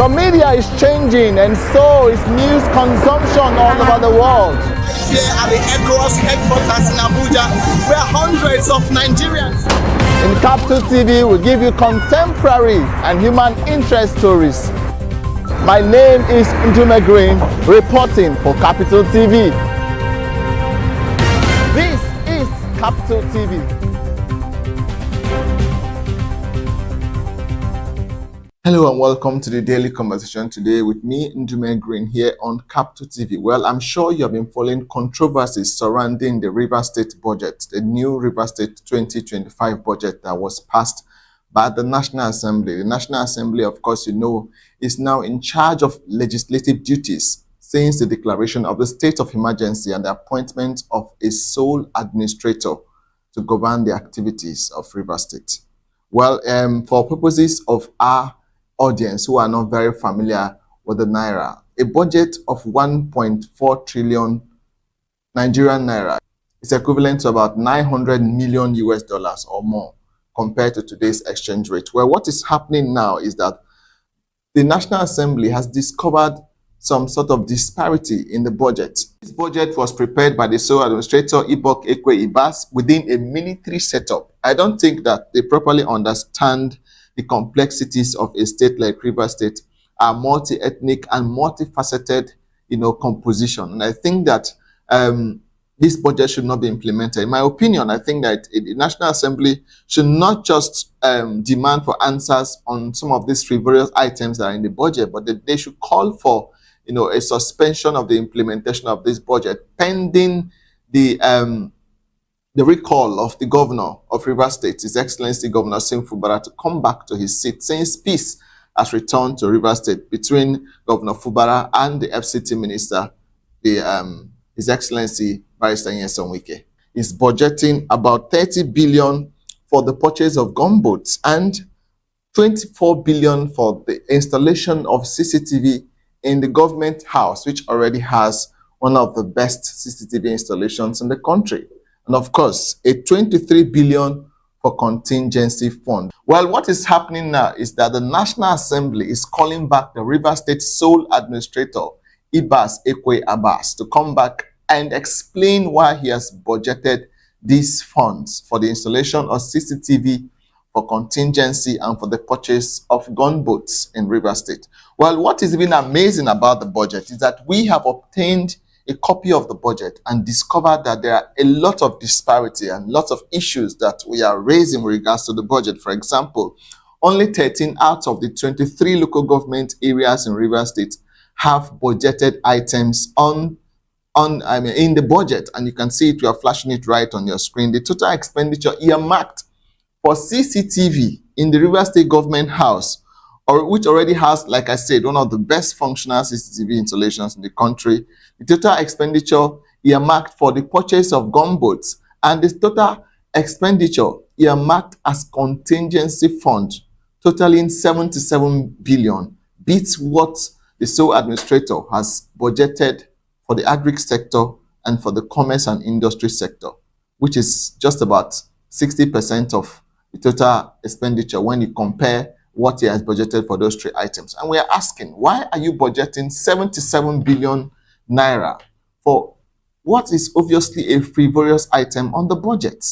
The media is changing, and so is news consumption all over the world. Here at the ECOWAS headquarters in Abuja, where hundreds of Nigerians. In Capital TV, we give you contemporary and human interest stories. My name is Ndume Green, reporting for Capital TV. This is Capital TV. Hello and welcome to the Daily Conversation today with me, Ndume Green, here on Capital TV. Well, I'm sure you have been following controversies surrounding the Rivers State budget, the new Rivers State 2025 budget that was passed by the National Assembly. The National Assembly, of course, you know, is now in charge of legislative duties since the declaration of the state of emergency and the appointment of a sole administrator to govern the activities of Rivers State. Well, for purposes of our audience who are not very familiar with the Naira, a budget of 1.4 trillion Nigerian Naira is equivalent to about 900 million US dollars or more compared to today's exchange rate. Well, what is happening now is that the National Assembly has discovered some sort of disparity in the budget. This budget was prepared by the sole administrator, Ibok Ekwe Ibas, within a military setup. I don't think that they properly understand the complexities of a state like Rivers State, are multi-ethnic and multifaceted, composition. And I think that this budget should not be implemented. In my opinion, I think that the National Assembly should not just demand for answers on some of these frivolous items that are in the budget, but that they should call for, a suspension of the implementation of this budget pending the recall of the governor of Rivers State, His Excellency Governor Sim Fubara, to come back to his seat since peace has returned to Rivers State between Governor Fubara and the FCT Minister, His Excellency Barrister Nyesom Wike. Is budgeting about 30 billion for the purchase of gunboats and 24 billion for the installation of CCTV in the government house, which already has one of the best CCTV installations in the country. And of course, a 23 billion for contingency fund. Well, what is happening now is that the National Assembly is calling back the Rivers State sole administrator, Ibas Ekwe Abbas, to come back and explain why he has budgeted these funds for the installation of CCTV, for contingency, and for the purchase of gunboats in Rivers State. Well, what is even amazing about the budget is that we have obtained a copy of the budget and discovered that there are a lot of disparity and lots of issues that we are raising with regards to the budget. For example, only 13 out of the 23 local government areas in Rivers State have budgeted items in the budget, and you can see it. We are flashing it right on your screen. The total expenditure earmarked for CCTV in the Rivers State Government House, which already has, like I said, one of the best functional CCTV installations in the country. The total expenditure earmarked for the purchase of gunboats and the total expenditure earmarked as contingency fund, totaling 77 billion, beats what the sole administrator has budgeted for the agri sector and for the commerce and industry sector, which is just about 60% of the total expenditure when you compare what he has budgeted for those three items. And we are asking, why are you budgeting 77 billion Naira for what is obviously a frivolous item on the budget?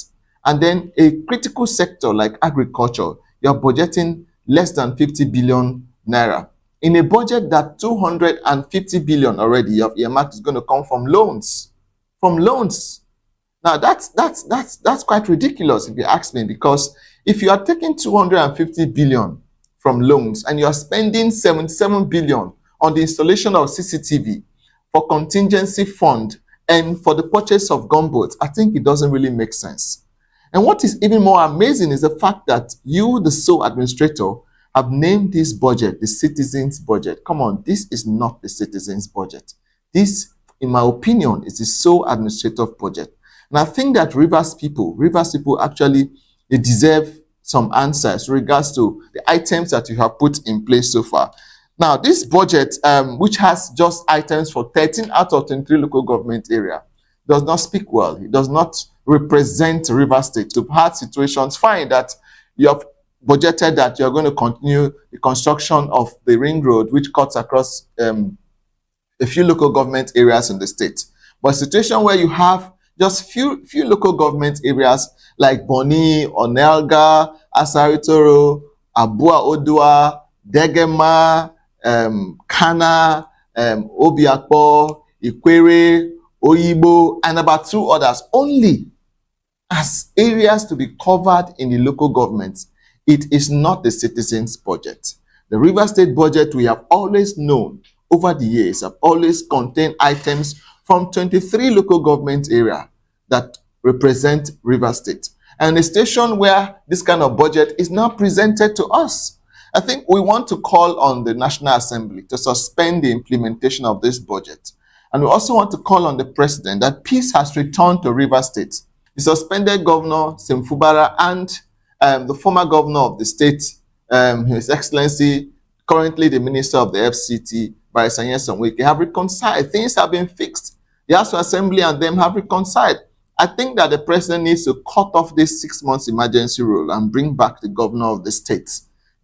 And then a critical sector like agriculture, you're budgeting less than 50 billion Naira. In a budget that 250 billion already you have earmarked is going to come from loans. From loans. Now that's quite ridiculous if you ask me, because if you are taking 250 billion from loans and you are spending 77 billion on the installation of CCTV, for contingency fund, and for the purchase of gunboats, I think it doesn't really make sense. And what is even more amazing is the fact that you, the sole administrator, have named this budget the citizens' budget. Come on, this is not the citizens' budget. This, in my opinion, is the sole administrative budget. And I think that Rivers people actually, they deserve some answers in regards to the items that you have put in place so far. Now, this budget, which has just items for 13 out of 23 local government area, does not speak well. It does not represent Rivers State. To hard situations, fine that you have budgeted that you're going to continue the construction of the ring road, which cuts across a few local government areas in the state. But a situation where you have just few local government areas like Boni, Onelga, Asaritoro, Abua Odua, Degema, Kana, Obiakpo, Ikwere, Oyibo, and about 2 others only as areas to be covered in the local governments. It is not the citizens' budget. The Rivers State budget, we have always known over the years, have always contained items from 23 local government areas that represent Rivers State. And a station where this kind of budget is now presented to us. I think we want to call on the National Assembly to suspend the implementation of this budget. And we also want to call on the President that peace has returned to Rivers State. The suspended Governor Sim Fubara and the former governor of the state, His Excellency, currently the Minister of the FCT, Barrister Nyesom Wike, have reconciled. Things have been fixed. The House of Assembly and them have reconciled. I think that the President needs to cut off this 6 months emergency rule and bring back the governor of the state.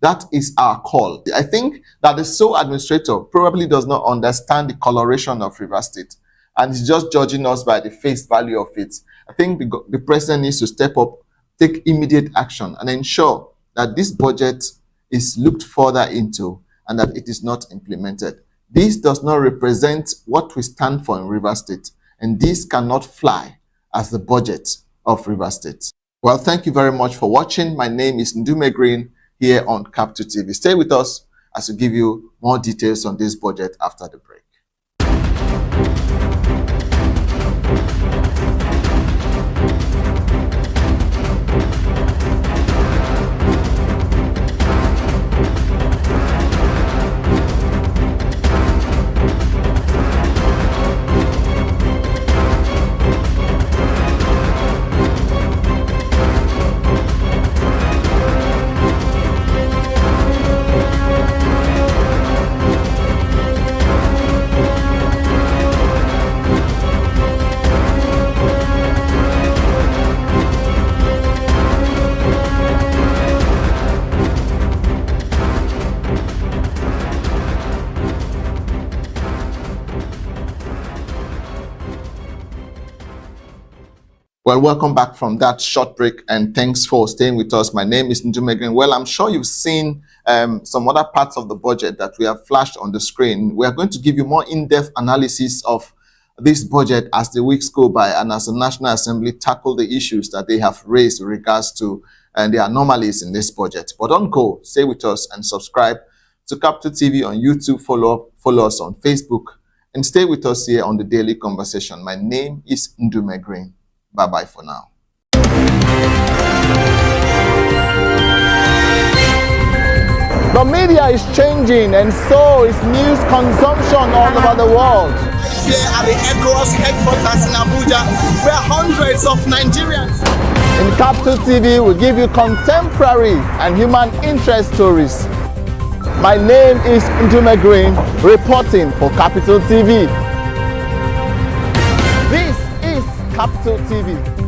That is our call. I think that the sole administrator probably does not understand the coloration of Rivers State and is just judging us by the face value of it. I think the President needs to step up, take immediate action, and ensure that this budget is looked further into and that it is not implemented. This does not represent what we stand for in Rivers State, and this cannot fly as the budget of Rivers State. Well, thank you very much for watching. My name is Ndume Green here on Capital TV. Stay with us as we give you more details on this budget after the break. Well, welcome back from that short break, and thanks for staying with us. My name is Ndume Green. Well, I'm sure you've seen some other parts of the budget that we have flashed on the screen. We are going to give you more in-depth analysis of this budget as the weeks go by and as the National Assembly tackle the issues that they have raised with regards to the anomalies in this budget. But don't go, stay with us and subscribe to Capital TV on YouTube, follow us on Facebook, and stay with us here on the Daily Conversation. My name is Ndume Green. Bye-bye for now. The media is changing, and so is news consumption all over the world. Here at the ECOWAS headquarters in Abuja, where hundreds of Nigerians. In Capital TV, we give you contemporary and human interest stories. My name is Ndume Green, reporting for Capital TV. This is Capital TV.